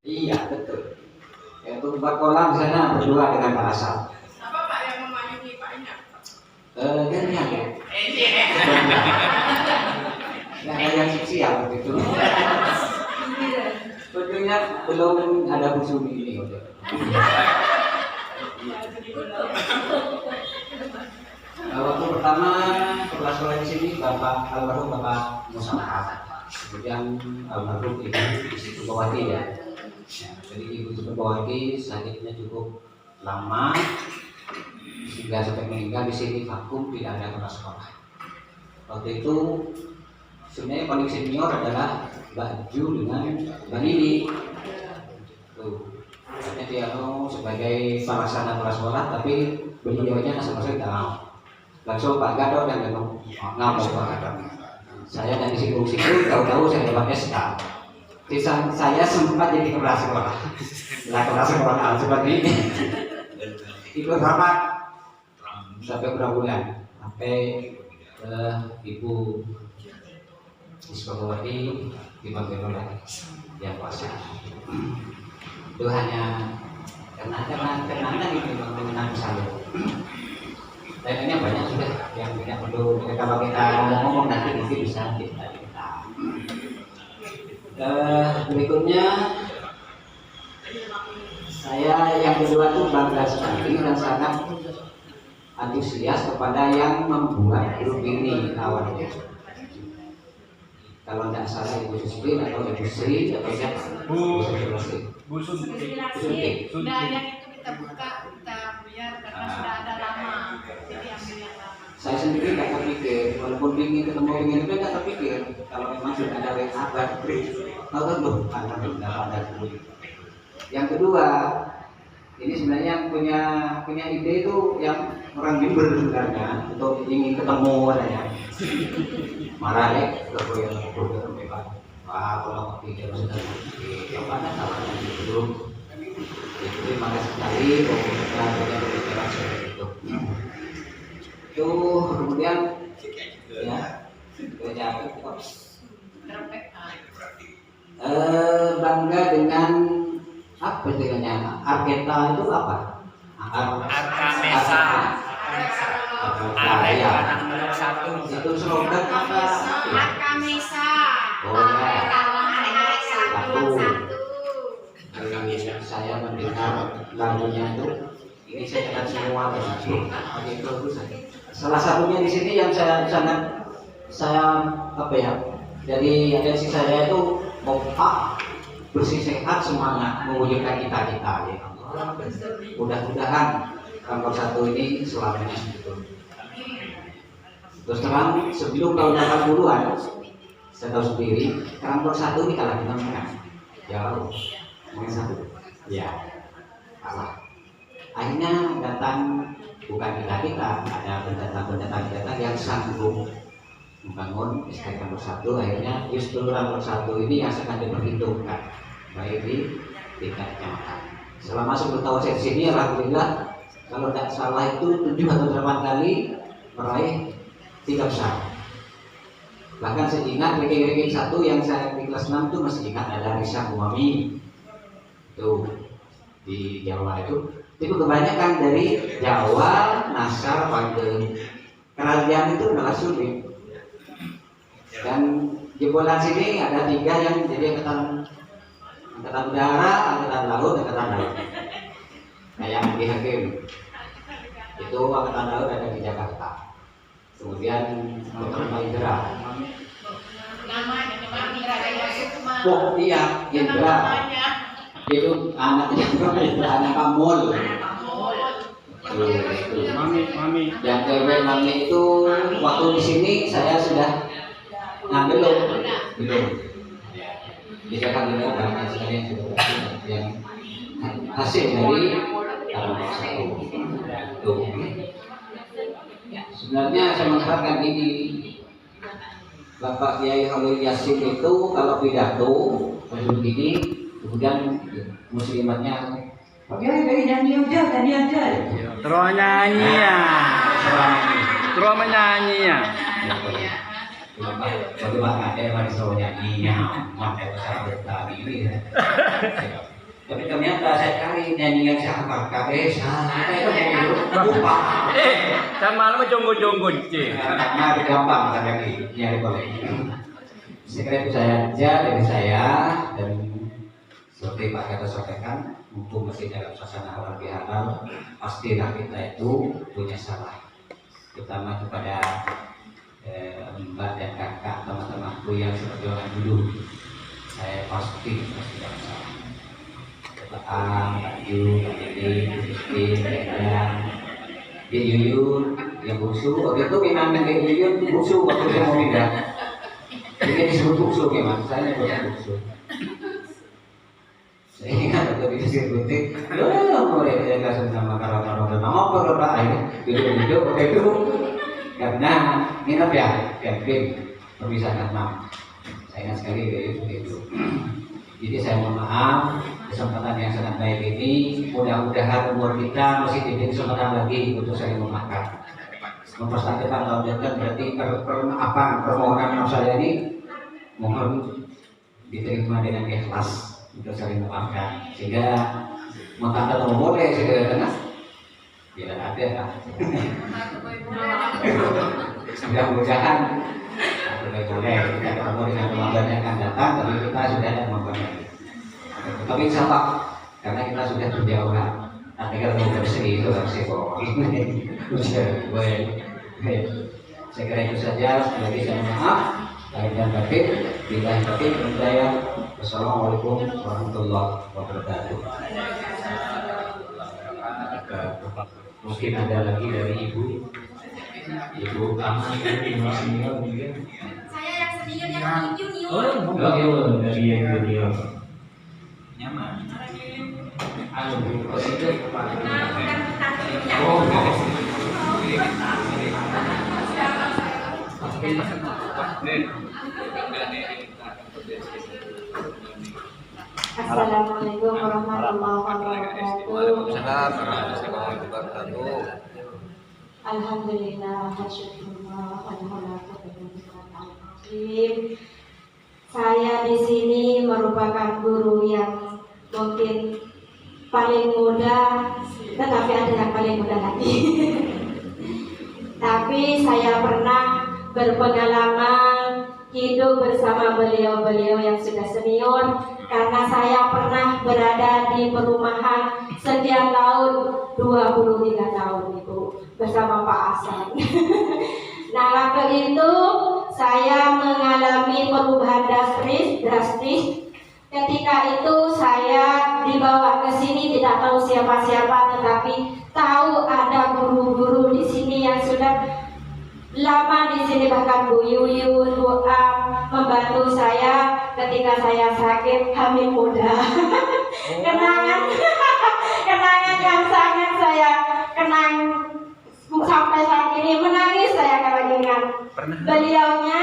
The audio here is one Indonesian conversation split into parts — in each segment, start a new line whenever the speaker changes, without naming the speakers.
Iya betul. Yaitu buat kolam di sana berdua dengan Pak Asal.
Apa Pak yang memayungi Pak Ingat?
Gantian ya.
Iya.
Nah, yang siap begitu. Sebetulnya belum ada busumi ini. Waktu pertama kepala sekolah di sini Bapak almarhum Bapak Musamat, kemudian almarhum Ibu Sukawati ya. Jadi Ibu Sukawati sakitnya cukup lama sehingga sampai meninggal di sini vakum, tidak ada kepala sekolah. Waktu itu sebenarnya paling senior adalah Mbak Ju dengan Mbak Nini. Tuh, katanya dia sebagai pelaksana kepala sekolah, tapi beliaunya sama sekali tidak mau. Langsung Pak Gadot yang ngamuk Pak Gadot. Saya dari singgung-singgung, tahu-tahu saya dapat SK. Saya sempat jadi kepala sekolah. Lah kepala sekolah seperti ini. Ikut rapat sampai berapa bulan? Sampai Ibu Isbawati dipanggil oleh yang kuasa. Itu hanya karena itu mengenang salur. Lainnya banyak sudah yang tidak perlu kalau kita ngomong nanti bisa kita. Berikutnya saya yang kedua itu bangga sekali dan sangat antusias kepada yang membuat grup ini awalnya. Kalau tidak salah Ibu Susri atau Ibu Sri atau siapa? Bu Suntik.
Sudah yang itu kita buka, kita biar karena sudah ada lama. Jadi ambil yang lama.
Saya sendiri tidak terpikir, walaupun ingin ketemu ingin itu tidak terpikir. Kalau memang sudah ada WA baru loh, ada dulu. Yang kedua, ini sebenarnya punya ide itu yang orang bimbel sebenarnya untuk ingin ketemu adanya. Marah ya, kalau yang berdebat. Wah, kalau tidak sudah yang mana tawaran itu. Jadi terima kasih sekali pemerintah punya pemikiran seperti itu. Itu kemudian ya bangga dengan apa istilahnya Arketa itu apa?
Arkamesa. Area nomor 1
itu slogan apa?
Arkamesa.
Oh ya.
Satu.
Saya mendengar lagunya itu, ini saya dengar semua itu salah satunya di sini yang saya apa ya? Dari atensi saya itu kompak, bersih sehat, semangat mewujudkan cita-cita ya. Mudah-mudahan kantor 1 ini selamanya begitu. Terus terang sebelum tahun 80-an saya tahu sendiri kantor 1 ini kalah kita menang jauh nomor 1 ya kalah. Akhirnya datang bukan kita ada pendatang yang sanggup membangun SK kantor 1. Akhirnya justru kantor 1 ini yang akan diperhitungkan baik di tingkat kecamatan. Selama 10 tahun saya di sini, alhamdulillah kalau tidak salah itu 7 atau 8 kali meraih 3 besar. Bahkan saya ingat ranking 1 yang saya di kelas 6 itu masih ingat ada Risa Umami itu di Jawa itu kebanyakan dari Jawa, Nasar, Bandung. Kerajaan itu adalah sulit. Dan jebolan sini ada 3 yang jadi angkatan udara, angkatan laut, angkatan darat. Kayak di Hakim itu angkatan laut ada di Jakarta. Kemudian Dr. Maindra. Oh iya, Indra. Itu anaknya anak Kamul.
Mami.
Yang cewek Mami itu waktu di sini saya sudah ngambil loh, gitu. Di Jakarta juga banyak sekali yang sudah yang hasil dari kantor 1. Sebenarnya saya mengharapkan ini Bapak Kiai Khalil Yasin itu kalau pidato begini kemudian muslimatnya Pak Kiai dari nyanyi aja.
Terus nyanyi ya. Terus menyanyi ya.
Bagaimana ada yang nyanyi? Maka saya bertani ini. kali nyanyian sahabat kabeh salah lupa.
Kan malam jonggo-jonggo cing.
Karena gampang kadang nyari boleh. Sekira itu saya aja dari saya dan seperti Pak Gatot sampaikan, mumpung masih dalam suasana halal bihalal, pastilah kita itu punya salah, terutama kepada mbak dan kakak teman-temanku yang seperti orang dulu. Saya pasti dalam salah. Pak Ang, Pak Yu, Pak Dede, Bu Christine, Pak Endang, Pak Yuyun, yang bungsu. Waktu itu memang Pak Yuyun bungsu waktu saya mau pindah. Ini disebut bungsu memang, saya bukan bungsu. Saya ingat waktu itu disebutin, mulai saya kasih nama kalau nama apa Pak ini duduk waktu itu karena nginep ya, camping perpisahan enam. Saya ingat sekali itu. Jadi saya mohon maaf kesempatan yang sangat baik ini, mudah-mudahan umur kita masih diberi kesempatan lagi untuk saling memaafkan. Mempersaksikan tahun depan berarti permohonan saya ini mohon diterima dengan ikhlas untuk saling memaafkan. Sehingga mengatakan boleh segera tengah tidak ada. Mudah-mudahan boleh kita ketemu dengan Ramadan yang akan datang, tapi kita sudah ada Ramadan lagi. Tapi insya Allah, karena kita sudah berjauhan, nanti kalau mau bersih itu harus saya kira itu saja. Sekali lagi saya maaf lahir dan batin. Bila batin percaya. Wassalamualaikum warahmatullahi wabarakatuh. Mungkin ada lagi dari Ibu Aman senior mungkin.
Saya yang senior yang junior.
Dari yang junior. Nyaman. Itu
Assalamualaikum warahmatullahi wabarakatuh. Alhamdulillah, syukurullah, saya di sini merupakan guru yang mungkin paling muda, tetapi ada yang paling muda lagi. Tapi saya pernah berpengalaman hidup bersama beliau-beliau yang sudah senior, karena saya pernah berada di perumahan sekian tahun, 23 tahun itu bersama Pak Hasan. Nah, waktu itu saya mengalami perubahan drastis. Ketika itu saya dibawa ke sini, tidak tahu siapa-siapa, tetapi tahu ada guru-guru di sini yang sudah lama di sini, bahkan Bu Yuyun, Bu Am membantu saya ketika saya sakit hamil muda. Kenangan yang sangat saya kenang sampai saat ini, menangis saya kalau ingat. Beliaunya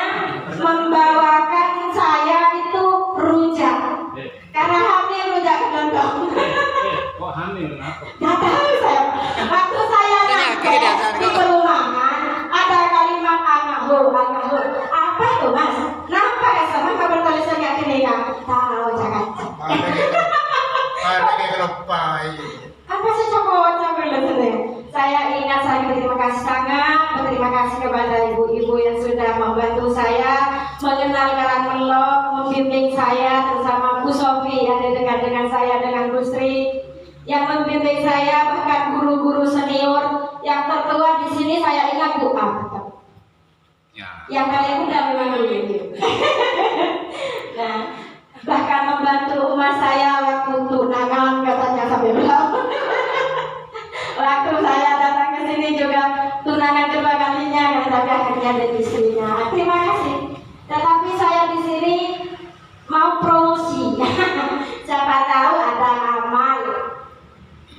membawakan saya itu rujak, karena hamil rujak kedondong.
Kok hamil kenapa?
Gak tahu saya. Waktu saya nyampe di perumahan, ada kalimat anahur. Apa itu mas? Kenapa ya sama kabar tulisan kayak gini ya? Tahu jangan. Apa sih coba tulisannya? Saya ingat, saya berterima kasih sangat, berterima kasih kepada ibu-ibu yang sudah membantu saya mengenal Karangmelok, membimbing saya, terutama Bu Sofi yang dekat dengan saya, dengan Bu Sri yang membimbing saya, bahkan guru-guru senior yang tertua di sini. Saya ingat Bu Am, yang paling muda memang Bu Yuyun. Nah, bahkan membantu emas saya waktu tunangan, katanya sampai berapa. Waktu saya datang ke sini juga tunangan kedua kalinya, tapi akhirnya ada istrinya. Terima kasih. Tetapi saya di sini mau promosi. Siapa tahu ada amal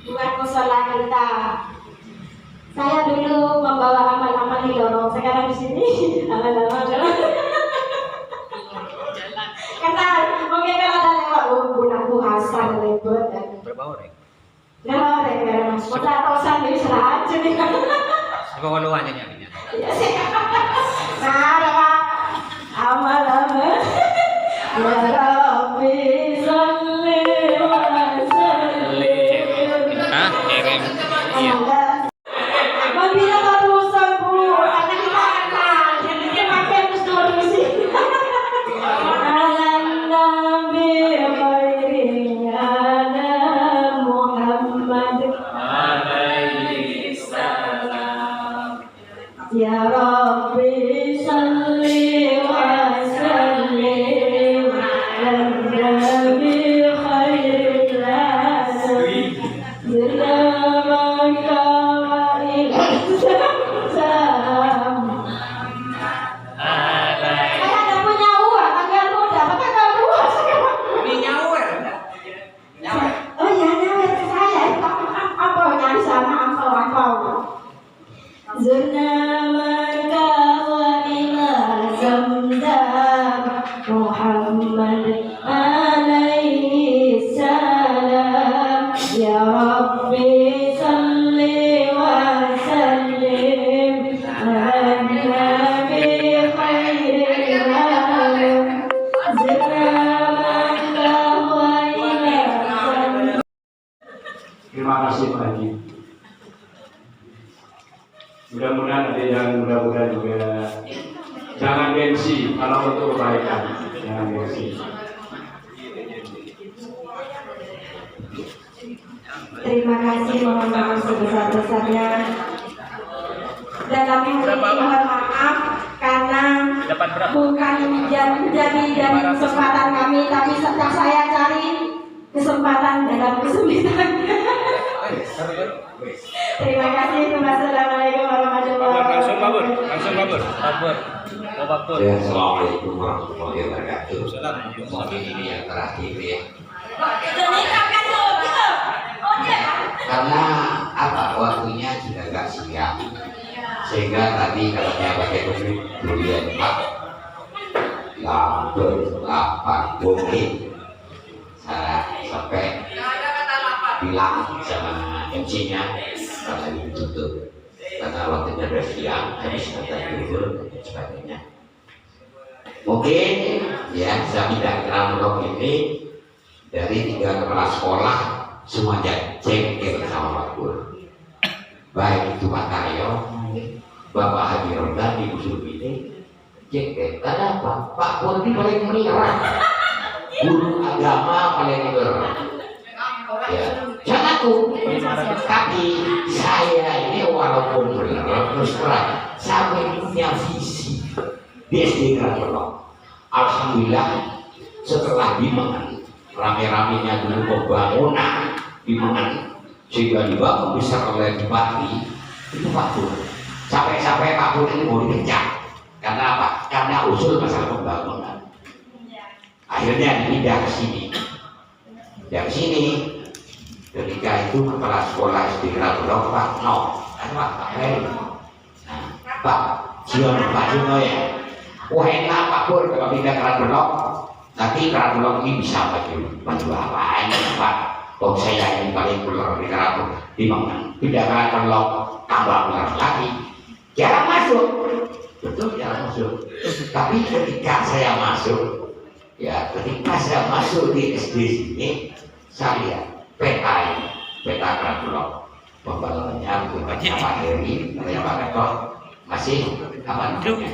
buat musola kita. Saya dulu membawa amal-amal di lorong, sekarang di sini amal-amal jalan. Kenal, mungkin kalau ada lewat Bu Hasan lewat.
Berapa orang?
Nah, orang mau tatosan di sana aja nih.
Sekolah luarnya nyarinya.
Iya sih. Nah, amal-amal. Ya Rabbi salli wa sallim
Iya.
Membina terusan Bu, karena kita kenal. Jadi kita pakai terus dulu sih. Alam Nabi khairi ala Muhammad alaihi salam. Ya Rabbi salli wa sallim ala Nabi khairil alam. Muhammad alaihi salam. Ya Rabbi salli wa sallim ala Nabi khairil alam.
Terima kasih Pak Haji. Mudah-mudahan ada yang mudah-mudahan juga jangan gengsi kalau untuk kebaikan, jangan gengsi.
Terima kasih, mohon maaf sebesar-besarnya. Dalam hal ini mohon maaf karena
Dapat berapa?
bukan jadi dari kesempatan kami, tapi setiap saya cari kesempatan dalam kesempitan. Terima kasih. Wassalamualaikum warahmatullahi
Langsung kabur,
wabarakatuh.
langsung kabur. Kabur. Oh, kabur.
Ya, assalamualaikum warahmatullahi wabarakatuh. Mungkin ini yang terakhir ya. Karena apa, waktunya sudah agak siang, sehingga tadi katanya pakai kemudian Pak lapar mungkin saya sampai bilang sama MC-nya karena ditutup karena waktunya sudah siang, habis kata dulu dan sebagainya. Mungkin ya saya minta keramrok ini dari 3 kepala sekolah semuanya cengkel sama Pak Pur, baik itu Pak Karyo, Bapak Haji Ronda di usul ini cengkel. Karena apa? Pak Pur ini paling merah, guru agama paling merah. Ya, jangan aku, tapi saya ini walaupun benar terus terang, saya punya visi di SD Keraton. Alhamdulillah setelah dimenang rame-ramenya dulu pembangunan dimenang sehingga dibangun besar oleh Bupati itu Pak Pur. Sampai-sampai Pak Pur ini mau dipecat. Karena apa? Karena usul masalah pembangunan. Akhirnya dipindah ke sini. Dari sini ketika itu kepala sekolah SD Keraton Pak Pak Heri. Nah, Pak Jion Pak Juno ya. Wah enak Pak Pur kalau pindah Keraton. Nanti Keraton ini bisa maju apa ini Pak? Oh saya ini paling keluar di Keraton. Dimana pindah Keraton tambah keluar lagi. Jarang masuk. Betul jarang masuk. Tapi ketika saya masuk, ya ketika saya masuk di SD sini, saya lihat peta Keraton. Pembangunannya bukan Pak Heri, Pak Gatot masih apa namanya?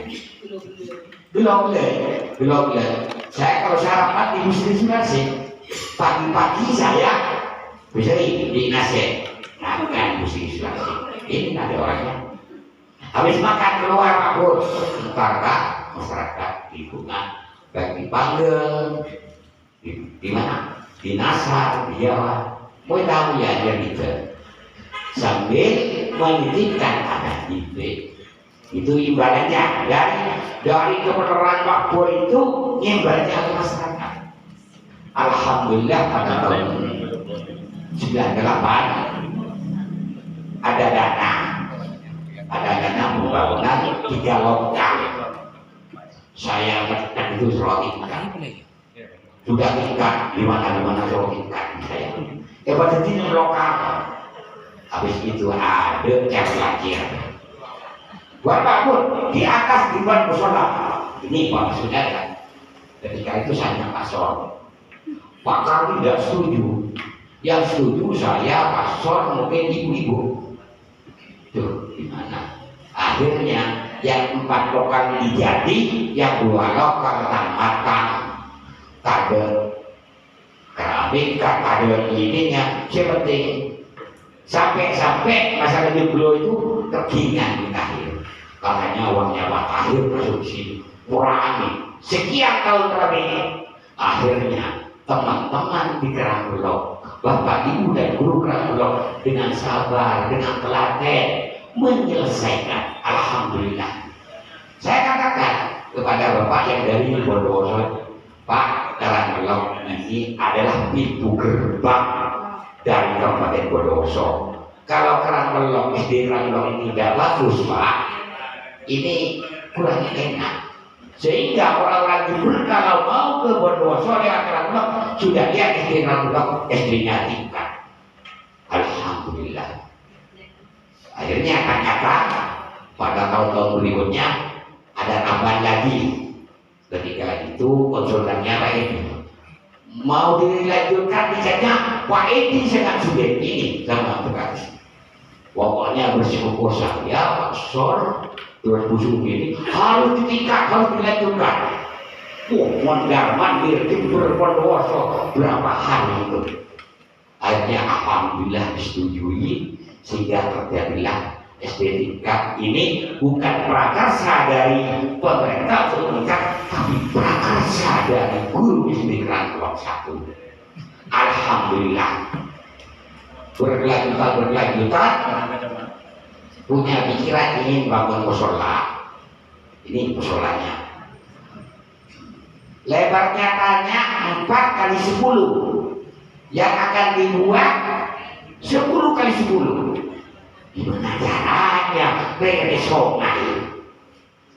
Belum deh. Saya kalau sarapan di Muslim masih pagi-pagi saya bisa di nasi makan Muslim masih. Ini ada orangnya. Habis makan keluar Pak Pur, warga masyarakat lingkungan baik dipanggil di mana? Di Nasar, di Jawa. Mau tahu ya dia gitu. Sambil menitipkan anak itu. Itu imbasnya dari kebenaran Pak Pur itu imbasnya ke masyarakat. Alhamdulillah pada tahun 98 ada dana pembangunan 3 lokal. Saya menekan itu serotikan. Sudah tingkat di mana serotikan saya. Pada sini lokal. Habis itu ada lagi. Buat Pak Pur di atas dibuat musola. Ini Pak Saudara. Ketika itu saya pasor. Pak Karli tidak setuju. Yang setuju saya pasor mungkin ibu-ibu.
Tuh gimana? Akhirnya yang 4 lokal dijadi, yang 2 lokal tamatan kade keramik, kade ininya seperti sampai masalah jeblo itu tergingan di akhir. Katanya uangnya Pak Tahir masuk sini kurangi sekian tahun terakhir. Akhirnya teman-teman di Kerangulok, Bapak Ibu dan guru Kerangulok dengan sabar, dengan telaten menyelesaikan. Alhamdulillah. Saya katakan kepada Bapak yang dari Bondowoso, Pak, Kerangulok ini adalah pintu gerbang dari Kabupaten Bondowoso. Kalau Kerangulok, SD Kerangulok ini tidak bagus, Pak, ini kurang enak. Sehingga orang-orang Jember kalau mau ke Bondowoso lewat Kerangulok sudah lihat SD Kerangulok, SD-nya tingkat. Alhamdulillah. Akhirnya ternyata pada tahun-tahun berikutnya ada tambahan lagi. Ketika itu konsultannya Pak Edi mau dilanjutkan dicatnya, Pak Edi sangat sulit ini sama Bekasi. Pokoknya bersikukuh saya Pak Sor terus busuk ini harus ditingkat, harus dilanjutkan. Mondar-mandir di Bondowoso berapa hari itu. Akhirnya alhamdulillah disetujui sehingga terjadilah SD tingkat ini bukan prakarsa dari pemerintah untuk meningkat, tapi prakarsa dari guru SD Kerangulok 1. Alhamdulillah. Berkelanjutan punya pikiran ingin bangun musola. Ini musolanya. Lebarnya tanya 4 kali 10. Yang akan dibuat 10 kali 10. Gimana caranya beresongan?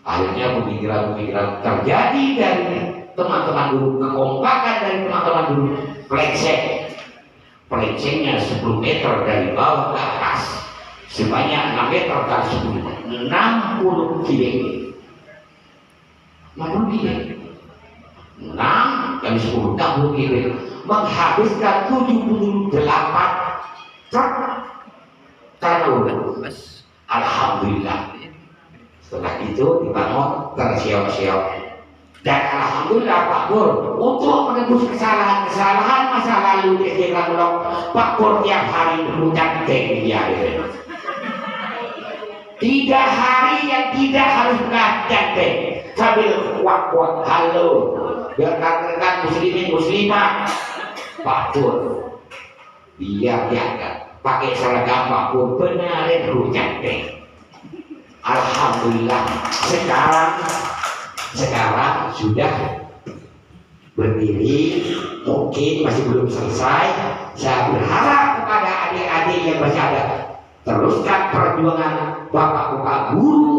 Akhirnya pemikiran-pemikiran terjadi dari teman-teman guru, kekompakan dari teman-teman guru. Pelengsengnya 10 meter dari bawah ke atas, sebanyak 6 meter kali 10, 60 kilo. 60 kilo. 6 kali 10, 60 kilo. Menghabiskan 78 truk tanur. Alhamdulillah. Setelah itu dibangun tersiok-siok. Dan alhamdulillah Pak Pur untuk menebus kesalahan masa lalu di SD Kerangulok, Pak Pur tiap hari berucap dia. Tidak hari yang tidak harus ngajak sambil kuat-kuat halo rekan-rekan muslimin muslimah. Pak Pur dia pakai seragam Pak Pur benarin berucap alhamdulillah sekarang sudah berdiri, mungkin masih belum selesai. Saya berharap kepada adik-adik yang masih ada, teruskan perjuangan bapak-bapak guru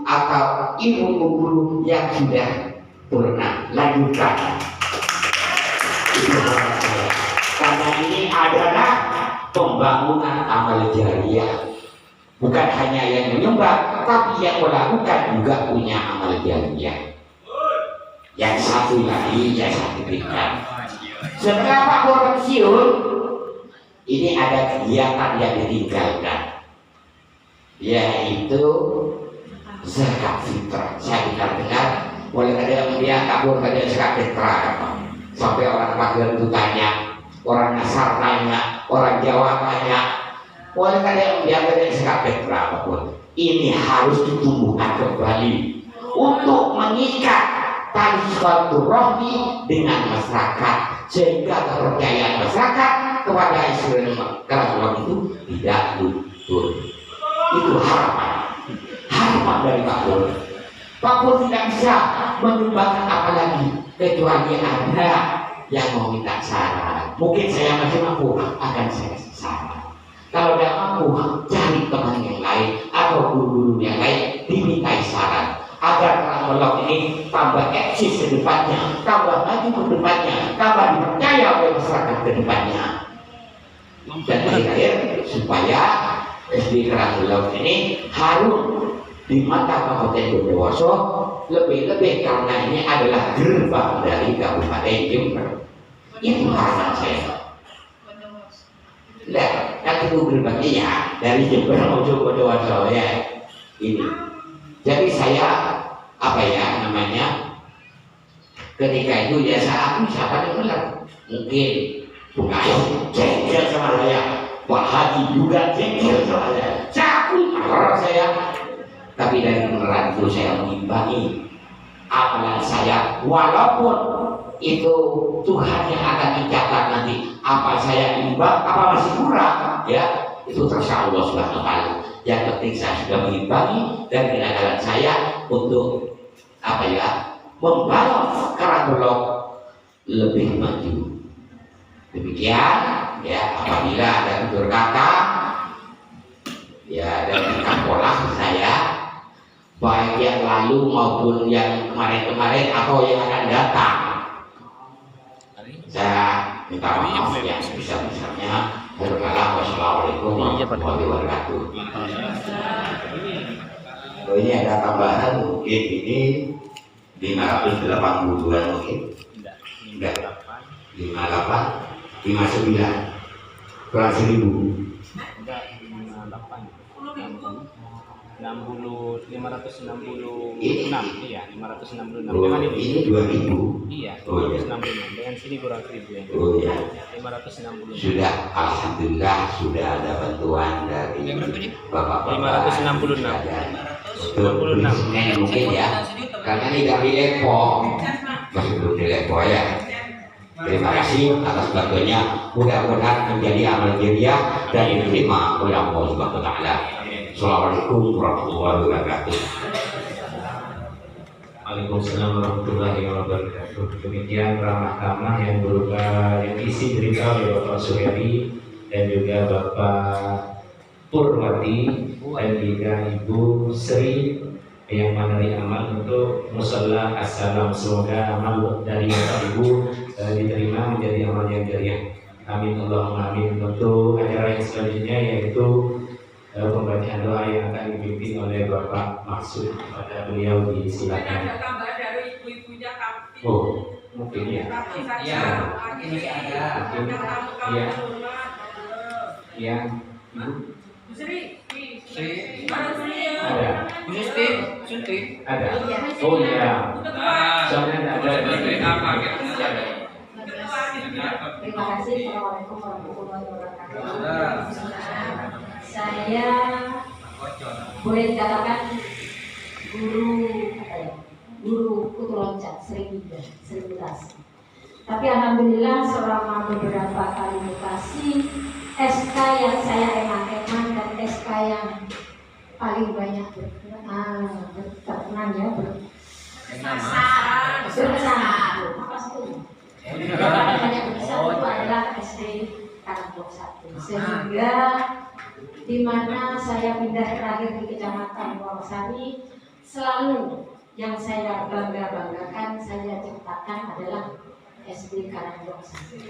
atau ibu guru yang sudah pernah lanjutkan. Karena ini adalah pembangunan amal jariah. Bukan hanya yang menyumbang, tapi yang melakukan juga punya amal jariah. Yang satu lagi yang saya berikan. Setelah Pak Pur pensiun, ini ada kegiatan yang ditinggalkan, yaitu zakat fitrah. Saya dengar oleh kadang dia kabur kadang zakat fitrah. Sampai orang Magelang itu tanya, orang Nasar tanya, orang Jawa tanya, oleh kadang dia kadang zakat fitrah apapun. Ini harus ditumbuhkan kembali untuk mengikat tali silaturahmi dengan masyarakat, sehingga kepercayaan masyarakat kepada Islam Kerangulok itu tidak luntur. Itu harapan dari Pak Pur. Pak Pur tidak bisa menyumbangkan apa lagi kecuali ada yang mau minta saran. Mungkin saya masih mampu, akan saya saran. Kalau tidak mampu, cari teman yang lain atau guru-guru yang lain dimintai saran agar Kerangulok ini tambah eksis ke depannya, tambah maju ke depannya, tambah dipercaya oleh masyarakat ke depannya. Dan terakhir, supaya SD Kerangulok ini harum di mata Kabupaten Bondowoso lebih-lebih karena ini adalah gerbang dari Kabupaten Jember. Itu harapan saya. Nah, yang itu gerbangnya ya dari Jember menuju Bondowoso ya ini. Jadi saya apa ya namanya ketika itu ya saya siapa yang bilang mungkin bukan jengkel sama saya, Pak Haji juga jengkel sama saya, tapi dari beneran itu saya mengimbangi amalan saya, walaupun itu Tuhan yang akan mencatat nanti apa saya imbang, apa masih kurang, ya itu terserah Allah Subhanahu wa Ta'ala. Yang penting saya sudah mengimbangi dan kenakalan saya untuk apa ya membangun Karangbolok lebih maju. Demikian ya, apabila ada tutur kata ya dari pola saya baik yang lalu maupun yang kemarin-kemarin atau yang akan datang, saya minta maaf yang sebesar-besarnya. Wassalamualaikum warahmatullahi wabarakatuh. Oh, ini ada tambahan mungkin ini 582 mungkin enggak 58 59 kurang 1000
Enggak, 566 iya 566
oh,
dengan
ini 2000
iya
oh, iya.
566 dengan sini kurang 1000 ya
oh ya
566
sudah, alhamdulillah sudah ada bantuan dari bapak-bapak
566
untuk beli mungkin ya, karena ini dari Depok masih belum di Depok ya. Terima kasih atas bantuannya, mudah-mudahan menjadi amal jariah dan diterima oleh Allah Subhanahu wa Ta'ala. Assalamualaikum warahmatullahi wabarakatuh.
Waalaikumsalam warahmatullahi wabarakatuh. Demikian ramah-ramah yang berupa yang isi cerita oleh Bapak Suheri dan juga Bapak Purwati dan juga Ibu Sri yang menarik amal untuk musalla assalam. Semoga amal dari Bapak Ibu diterima menjadi amal yang jariah. Amin Allahumma amin. Untuk acara yang selanjutnya yaitu pembacaan doa yang akan dipimpin oleh Bapak Maksud. Pada beliau disilakan. Oh, mungkin ya.
Iya, ini ada.
Iya. Iya. Ada. Ada. Oh iya. Soalnya ada.
Terima kasih. Assalamualaikum warahmatullahi wabarakatuh. Saya boleh dikatakan guru apa ya? Guru kutu loncat sering mutasi. Tapi alhamdulillah selama beberapa kali mutasi, SK yang saya eman-eman dan SK yang paling banyak berkenan ya banyak besar itu adalah SD Karangbolok 1, sehingga di mana saya pindah terakhir di Kecamatan Wonosari, selalu yang saya banggakan saya ciptakan adalah SD Karangbolok 1.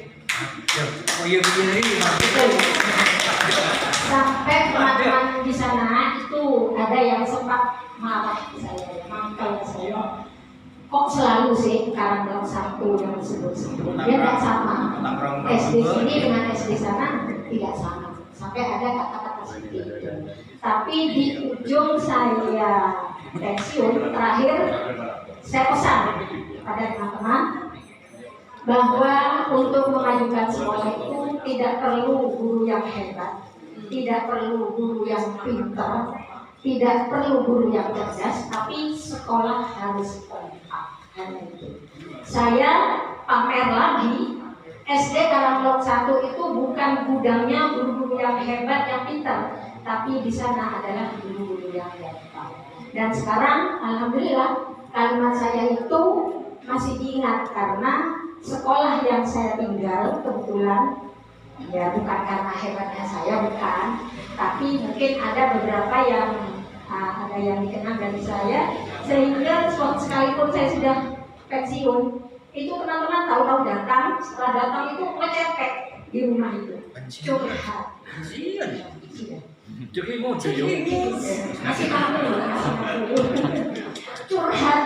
Sampai teman-teman di sana itu ada yang sempat marah saya, mangkal saya. Kok selalu sih Karangbolok 1 yang disebut-sebut? Dia tidak sama. SD sini dengan SD sana tidak sama. Sampai ada kata-kata seperti itu. Tapi di ujung saya pensiun terakhir, saya pesan pada teman-teman bahwa untuk memajukan sekolah itu tidak perlu guru yang hebat, tidak perlu guru yang pintar, tidak perlu guru yang cerdas, tapi sekolah harus lengkap. Hanya itu. Saya pamer lagi, SD Karangbolok 1 itu bukan gudangnya guru-guru yang hebat, yang pintar, tapi di sana adalah guru-guru yang lengkap. Dan sekarang, alhamdulillah, kalimat saya itu masih diingat karena sekolah yang saya tinggal kebetulan ya bukan karena hebatnya saya, bukan, tapi mungkin ada beberapa yang ada yang dikenal dari saya, sehingga sekalipun saya sudah pensiun, itu teman-teman tahu-tahu datang, setelah datang itu mecepet di rumah itu, curhat. Curhat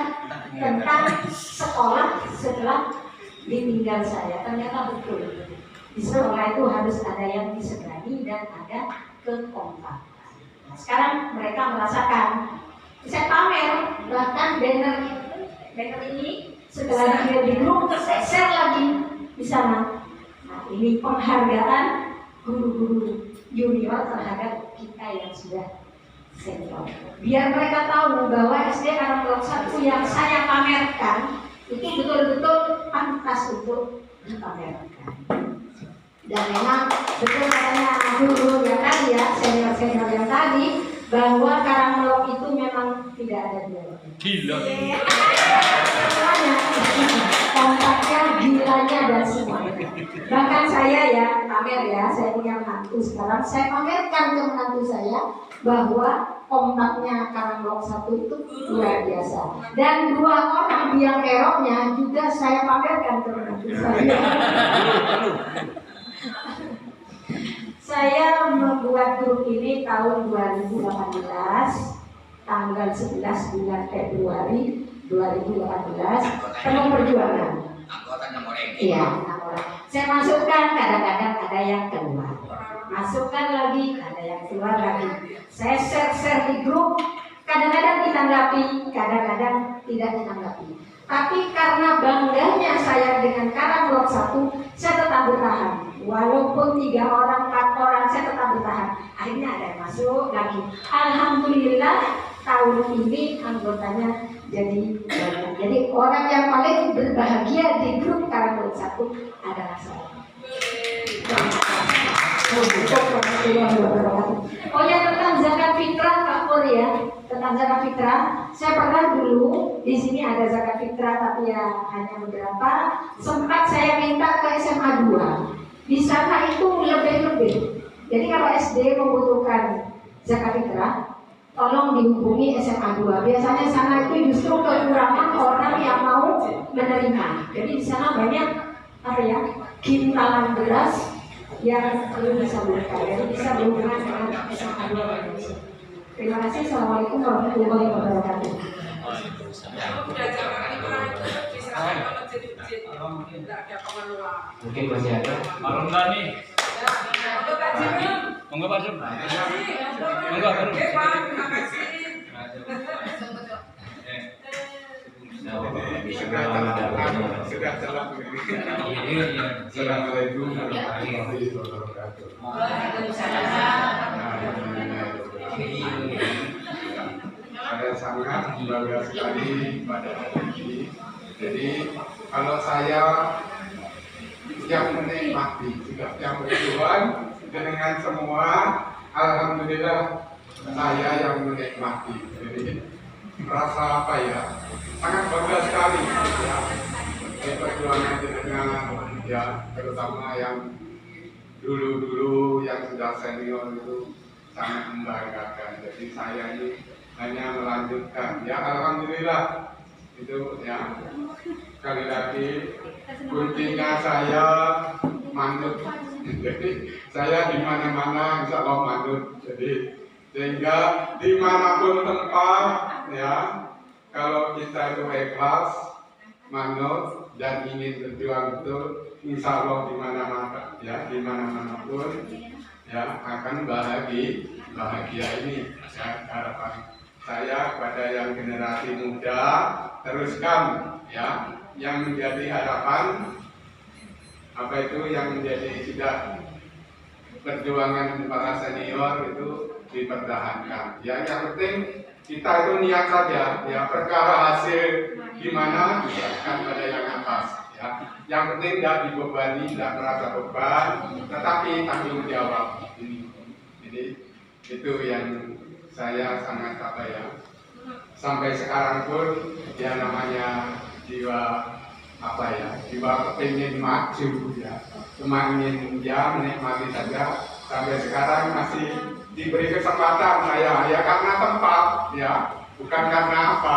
tentang sekolah setelah ditinggal saya. Ternyata betul, di sekolah itu harus ada yang disegani dan dan ada kekompakan. Nah, sekarang mereka merasakan. Saya pamer, bahkan banner ini setelah dia di grup saya share lagi di sana. Nah, ini penghargaan guru-guru junior terhadap kita yang sudah senior. Biar mereka tahu bahwa SD Karangblok 1 yang saya pamerkan itu betul-betul pantas untuk dipamerkan. Dan memang betul katanya guru yang tadi ya, senior-senior yang tadi, bahwa Karangblok itu memang tidak ada duanya.
Gila.
Semuanya, kompaknya, gilanya dan semuanya. Bahkan saya ya, pamer ya, saya punya menantu sekarang, saya pamerkan ke menantu saya bahwa kompaknya Karangblok 1 itu luar biasa. Dan 2 orang biang keroknya juga saya pamerkan ke menantu saya. Saya membuat grup ini tahun 2018, tanggal 11 bulan Februari 2018, penuh perjuangan. Iya, 6 orang. Saya masukkan, kadang-kadang ada yang keluar. Masukkan lagi, ada yang keluar lagi. Saya share di grup, kadang-kadang ditanggapi, kadang-kadang tidak ditanggapi. Tapi karena bangganya saya dengan Karangblok 1, saya tetap bertahan. Walaupun 3 orang, 4 orang, saya tetap bertahan. Akhirnya ada yang masuk lagi. Alhamdulillah tahun ini anggotanya jadi banyak. Jadi orang yang paling berbahagia di grup Karangblok 1 adalah saya. Oh ya, tentang zakat fitrah Pak Pur ya, tentang zakat fitrah, saya pernah dulu di sini ada zakat fitrah tapi ya hanya beberapa. Sempat saya minta ke SMA 2. Di sana itu lebih-lebih. Jadi kalau SD membutuhkan zakat fitrah, tolong dihubungi SMA 2. Biasanya sana itu justru kekurangan orang yang mau menerima. Jadi di sana banyak apa ya, kintalan beras yang perlu disalurkan. Jadi bisa berhubungan dengan SMA 2. Terima kasih. Assalamualaikum warahmatullahi wabarakatuh.
Mungkin masih ada.
Kalau enggak nih. Monggo Pak Jum. Monggo Pak Jum.
Sudah salam. Assalamualaikum warahmatullahi wabarakatuh. Saya sangat bangga sekali pada hari ini. Jadi kalau saya yang menikmati, juga yang berjuang dengan semua, alhamdulillah saya yang menikmati. Jadi merasa apa ya, sangat bangga sekali ya, di perjuangan dengan ya, terutama yang dulu yang sudah senior itu sangat membanggakan. Jadi saya ini hanya melanjutkan ya, alhamdulillah itu ya. Sekali lagi kuncinya saya manut. Jadi saya di mana-mana insya Allah manut. Jadi sehingga dimanapun tempat ya, kalau kita itu ikhlas, manut dan ingin berjuang betul, insya Allah di mana-mana ya, di mana-mana pun ya akan bahagia ini ya, harapan saya kepada yang generasi muda, teruskan ya yang menjadi harapan, apa itu yang menjadi sudah perjuangan para senior itu dipertahankan ya. Yang penting kita itu niat saja ya, perkara hasil gimana diserahkan pada yang atas ya. Yang penting tidak dibebani, tidak merasa beban, tetapi tanggung jawab ini. Jadi itu yang saya sangat apa ya, sampai sekarang pun ya namanya jiwa apa ya, jiwa kepingin maju ya, cuma ingin ya menikmati saja. Sampai sekarang masih diberi kesempatan saya ya, karena tempat ya, bukan karena apa,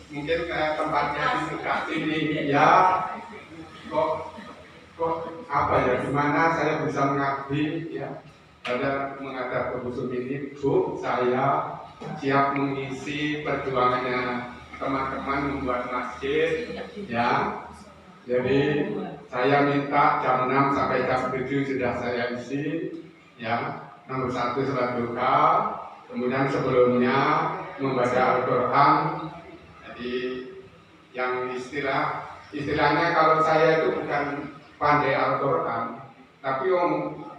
mungkin tempatnya di dekat sini ya, kok apa ya, gimana saya bisa mengabdi ya pada menghadap ke musuh ini. Bu, saya siap mengisi perjuangannya teman-teman membuat masjid ya. Jadi saya minta jam 6 sampai jam 7 sudah saya isi ya. Nomor 1 sholat duha, kemudian sebelumnya membaca Al-Quran. Jadi yang istilahnya kalau saya itu bukan pandai Al-Quran, tapi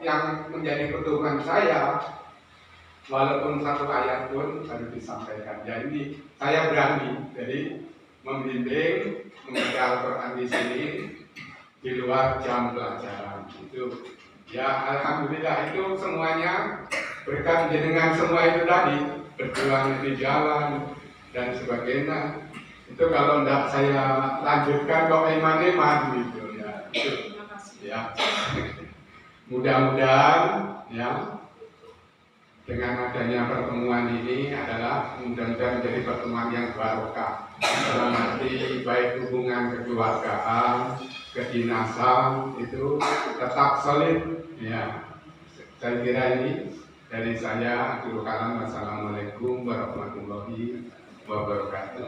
yang menjadi pedoman saya, walaupun satu ayat pun harus disampaikan. Jadi saya berani, jadi membimbing membaca Al-Quran di sini di luar jam pelajaran. Itu ya alhamdulillah, itu semuanya berkat jenengan semua itu tadi, berjuang di jalan dan sebagainya. Itu kalau tidak saya lanjutkan kok eman-eman gitu ya. Itu ya. Mudah-mudahan ya dengan adanya pertemuan ini adalah mudah-mudahan menjadi pertemuan yang barokah. Dalam arti baik hubungan kekeluargaan, kedinasan itu tetap solid ya. Saya kira ini dari saya. Akhirul kalam. Wassalamualaikum warahmatullahi wabarakatuh.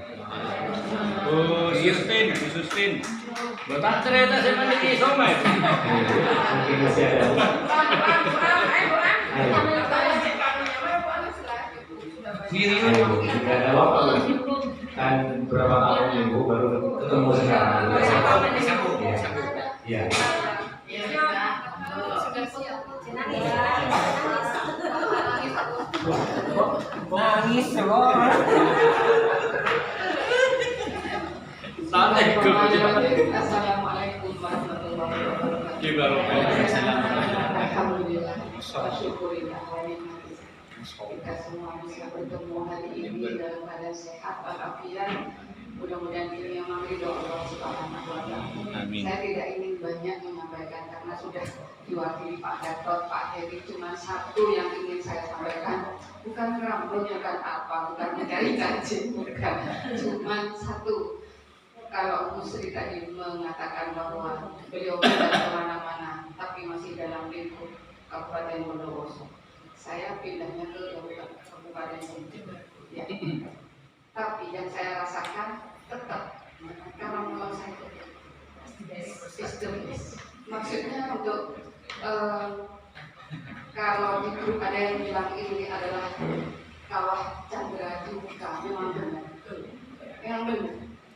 Oh, Sustin. Buat cerita saya mandi somai.
Mungkin masih ada. Ayo, tidak ada waktu. Kan berapa tahun minggu baru ketemu sekarang. Ya.
Nangis loh.
Assalamualaikum warahmatullahi wabarakatuh. Alhamdulillah, syukurillah kita semua bisa bertemu hari ini dalam keadaan sehat walafiat. Mudah-mudahan ini memang ridho Allah Subhanahu wa Ta'ala. Saya tidak ingin banyak menyampaikan karena sudah diwakili Pak Gatot, Pak Heri. Cuma satu yang ingin saya sampaikan, bukan rambut, bukan apa, bukan mencari cacing, bukan. Cuma satu. Kalau Musri tadi mengatakan bahwa beliau tidak kemana-mana, tapi masih dalam lingkup Kabupaten Bondowoso. Saya pindahnya ke Kabupaten Sumber. Ya. Tapi yang saya rasakan tetap karena memang saya sistemis. Maksudnya untuk kalau di grup ada yang bilang ini adalah kawah Chandra dibuka, memang benar. Memang benar.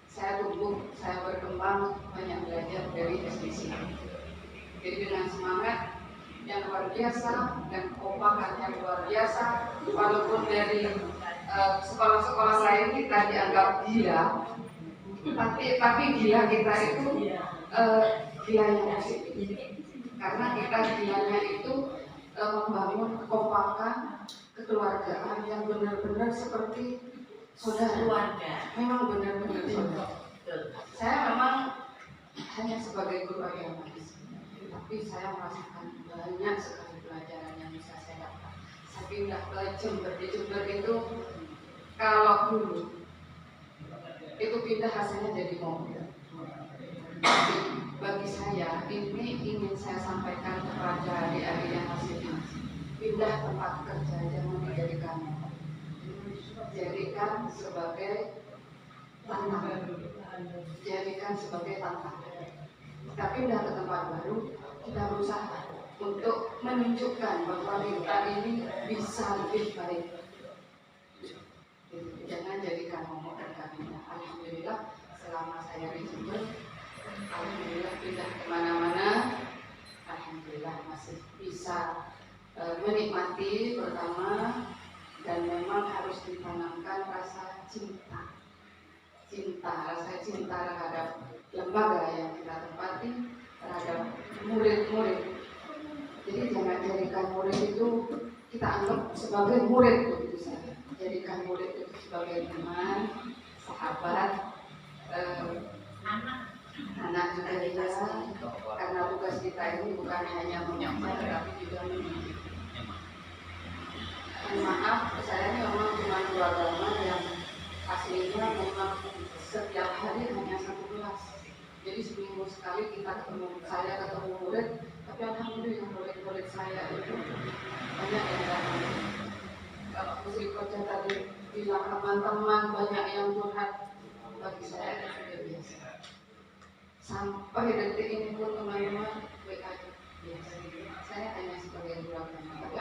Saya tumbuh, saya berkembang, banyak belajar dari SDC. Jadi dengan semangat yang luar biasa dan kompakan yang luar biasa, walaupun dari sekolah-sekolah lain kita dianggap gila, tapi gila kita itu gila yang positif, karena kita gilanya itu membangun kekompakan kekeluargaan yang benar-benar seperti saudara. Memang benar-benar saudara. Saya memang hanya sebagai guru agama, tapi saya merasakan banyak sekali pelajaran yang bisa saya dapat. Saya pindah ke Jember. Di Jember itu kalau dulu itu pindah rasanya jadi mobil. Tapi bagi saya ini ingin saya sampaikan kepada adik-adik yang masih pindah tempat kerja, jangan dijadikan mobil. Jadikan sebagai tantangan. Jadikan sebagai tantangan. Kita pindah ke tempat baru, kita berusaha untuk menunjukkan bahwa kita ini bisa lebih baik. Jangan jadikan momok dan kabinah. Alhamdulillah selama saya di Jember, alhamdulillah pindah kemana-mana, alhamdulillah masih bisa menikmati pertama, dan memang harus ditanamkan rasa cinta, rasa cinta terhadap lembaga yang kita tempati, terhadap murid-murid. Jadi jangan jadikan murid itu kita anggap sebagai murid begitu saja. Jadikan murid itu sebagai teman, sahabat, anak juga ya. Karena tugas kita ini bukan hanya mengajar, tapi juga mendidik. Maaf, saya ini memang cuma dua agama yang aslinya memang setiap hari hanya satu kelas. Jadi seminggu sekali kita ketemu, saya ketemu murid, tapi alhamdulillah murid-murid saya itu banyak yang datang. Kalau Musri Koja tadi bilang teman-teman banyak yang curhat, bagi saya itu sudah biasa. Sampai detik ini pun teman-teman WA biasa. Saya hanya sebagai guru agama, tapi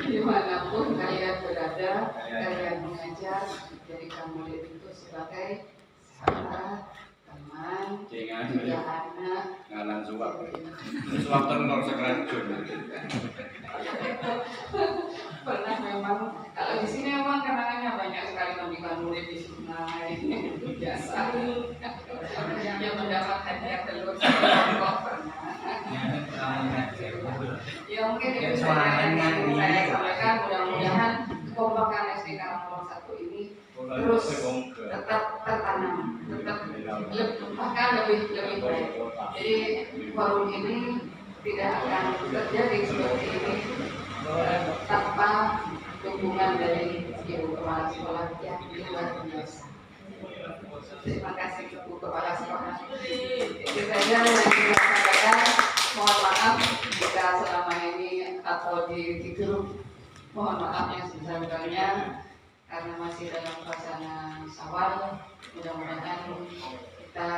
Dimanapun kalian berada, kalian mengajar, jadikan murid itu sebagai sahabat, teman, juga anak.
Ngalan suap. Suap tenor sekerajun.
Pernah memang, kalau di sini memang kenangannya banyak sekali mandikan murid di sungai, biasa. Yang mendapat hadiah telur kok pernah. Ya mungkin itu saja yang saya sampaikan. Mudah-mudahan kekompakan SD Karangtol 1 ini terus tetap tertanam, tetap bahkan lebih baik. Jadi forum ini tidak akan terjadi seperti ini tanpa dukungan dari Ibu Kepala Sekolah yang luar biasa. Terima kasih Ibu Kepala Sekolah. Itu saja yang saya sampaikan. Mohon maaf jika selama ini atau di grup, mohon maaf yang sebesar-besarnya karena masih dalam suasana Syawal. Mudah-mudahan kita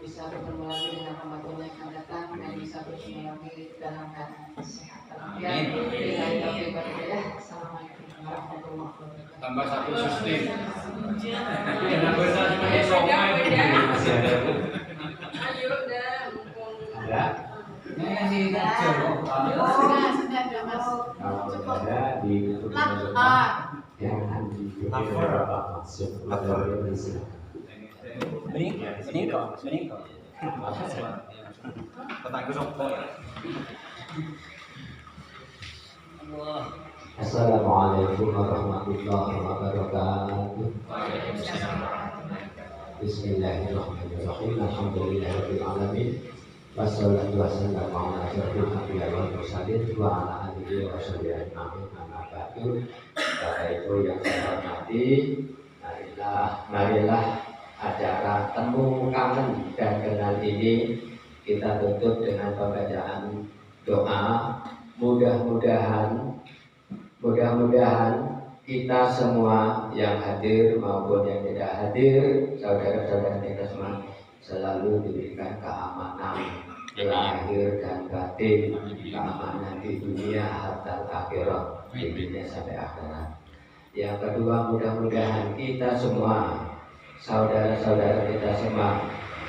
bisa bertemu lagi dengan Ramadan yang akan datang dan bisa bertemu lagi dalam keadaan sehat. Assalamualaikum warahmatullahi wabarakatuh.
Tambah satu sustain.
Masih ada Bu? Ada? Kalau ada ditutup jangan diikuti beberapa maksud
Ini kok. Tetangga sopo ya.
Assalamualaikum warahmatullahi wabarakatuh. Bismillahirrahmanirrahim. Alhamdulillahirabbil alamin. Wassalatu wassalamu ala asyrofil anbiya'i wal mursalin wa ala alihi wa sahbihi ajma'in. Amma ba'du. Bapak Ibu yang saya hormati, marilah acara temu kangen dan kenal ini kita tutup dengan pembacaan doa. Mudah-mudahan kita semua yang hadir maupun yang tidak hadir, saudara-saudara kita semua selalu diberikan keamanan lahir dan batin, keamanan di dunia hatta akhirat, di dunia sampai akhirat. Yang kedua, mudah-mudahan kita semua, saudara-saudara kita semua,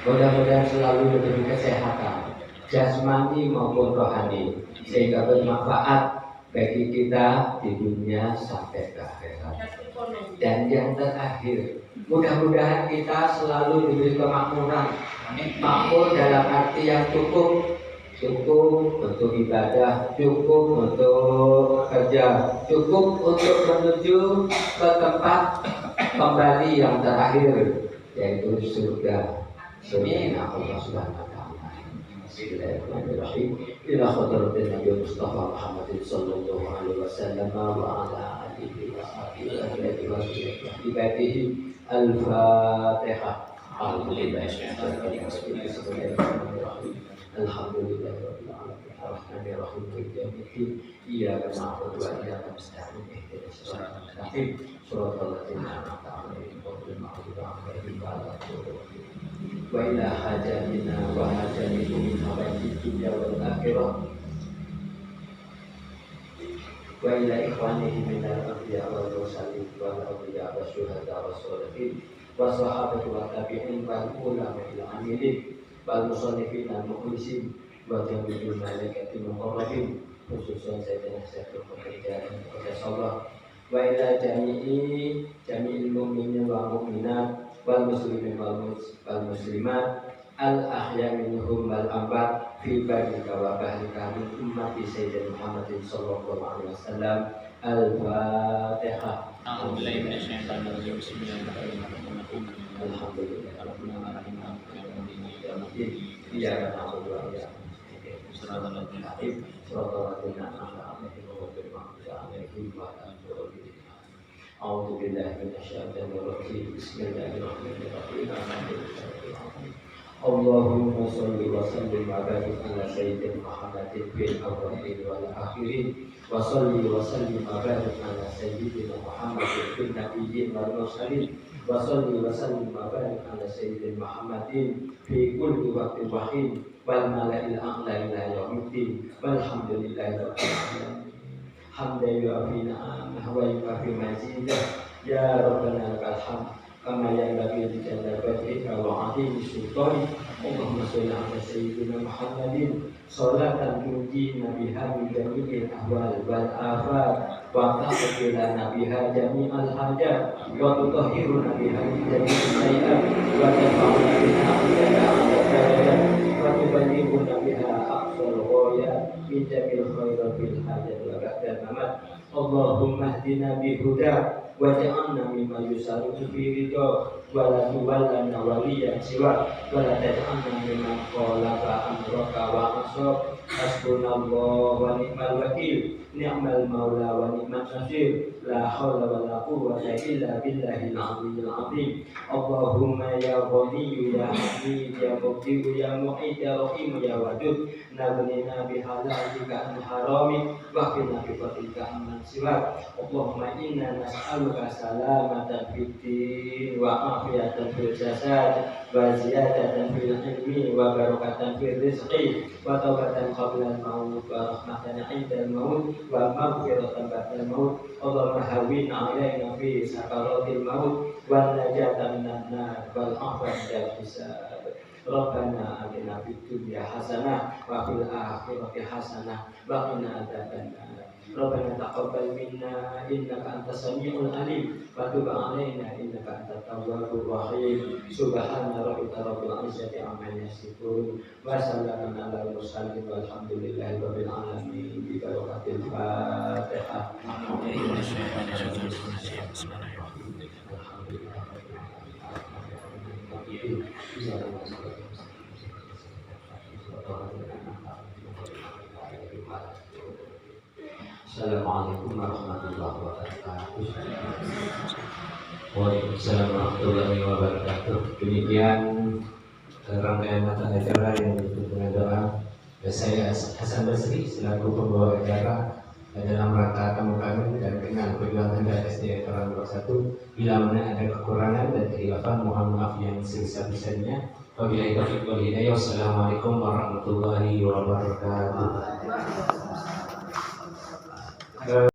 mudah-mudahan selalu diberi kesehatan jasmani maupun rohani sehingga bermanfaat bagi kita di dunia sampai ke akhirat. Dan yang terakhir, mudah-mudahan kita selalu diberi kemakmuran, makmur dalam arti yang cukup untuk ibadah, cukup untuk kerja, cukup untuk menuju ke tempat kembali yang terakhir, yaitu surga. Allah Subhanahu wa ta'ala. Bismillahirrahmanirrahim. Ila hadratin Nabi Mustafa Muhammad sallallahu alaihi wasallam wa ala alihi wa sahbihi wa ibadihi al-Fatihah. Alhamdulillahirabbil alamin. Arrahmanir rahim. Maliki yaumiddin. Iyyaka na'budu wa iyyaka nasta'in. Ihdinas siratal mustaqim. Shiratal ladzina an'amta 'alaihim ghairil maghdubi 'alaihim waladdallin. Wa ila hajatina wa hajatikum min hawaijid dunya wal akhirah. Wa ila ikhwanihi minal anbiya wal mursalin wal awliya was syuhada was sholihin was sahabati wat tabi'in wal ulama ila amilin wal musannifin al mukhlisin wa jami'il malaikati muqarrabin khususan sayyidina Syekh Al-Fatihah Allah wa ila jami'il mu'minin wa mu'minat wal muslimin wal muslimat al ahya minhum wal amwat fi barika wa bahrika min ummati sayyidina Muhammadin sallallahu alaihi wasallam. Al-Fatihah.
A'udzubillahi minasyaitonir rajim. Bismillahirrahmanirrahim.
Alhamdulillahirrahmanirrahim. Iyyaka na'budu wa iyyaka nasta'in. Shiratal ladzina an'amta 'alaihim ghairil maghdubi 'alaihim waladdallin. A'udzubillahi minasyaitonir rajim. Bismillahirrahmanirrahim. Allahumma sholli wa sallim wa barik ala sayyidina Muhammadin fil awwalin wal akhirin wa sholli wa sallim wa barik ala sayyidina Muhammadin fil nabiyyin wal mursalin wa sholli wa sallim wa barik ala sayyidina Muhammadin fi kulli waqtin wa hin wal mala'il a'la ila yaumiddin walhamdulillahi rabbil alamin hamdan yu'afi ni'amahu wa yu'afi mazidah ya rabbana lakal hamd kama yanbaghi li jalali wajhika wa 'azimi sultanik Allahumma sholli ala sayyidina Muhammadin sholatan tunjina biha min jami'il ahwal wal afat wa taqdi lana biha jami'al hajat wa tutahhiruna biha min jami'is sayyi'at wa tarfa'una biha ila darajat wa tuballighuna biha aqsal ghayat min jami'il khairat fil hajat wa ba'da mamat Allahumma hdina bihuda waj'alna mimman yusari'u fi ridha wa la tuwallana waliyan siwa wa la taj'alna mimman khalafa amraka wa asab hasbunallahu wa ni'mal wakil ni'mal maula wa ni'man nasir la haula wa la quwwata illa billahil aliyyil azim Allahumma ya ghani ya hamid ya muqtir ya mu'id ya rahim ya wadud nabnina bihalalika an harami wa qina bi fadlika amman siwa Allahumma inna nas'aluka salamatan fid din wa afiyatan fil jasad wa ziyadatan fil ilmi wa barakatan fil rizqi wa tawbatan qabla al-maut wa rahmatan 'inda al-maut wa maghfiratan ba'da al-maut Allahumma hawwin 'alaina fi sakaratil maut wa najatan minan nar wal afwan dal hisab Rabbana atina fid dunya hasanah wa fil akhirati hasanah wa qina adzabannar Rabbana taqabbal minna innaka antas samiul alim wa tub 'alaina innaka antat tawwabur rahim subhana rabbika rabbil izzati amma yasifun wa salamun alal mursalin walhamdulillahi rabbil alamin bi barakatil Fatihah.
Assalamualaikum warahmatullahi wabarakatuh.
Waalaikumsalam warahmatullahi wabarakatuh. Demikian rangkaian mata acara yang ditutup dengan doa. Saya Hasan Basri selaku pembawa acara dalam rangka tamu kami dan dengan perjuangan dari SD Karang 1. Bila mana ada kekurangan dan kekhilafan, mohon maaf yang sebesar-besarnya. Wabillahi taufiq wal hidayah. Wassalamualaikum warahmatullahi wabarakatuh.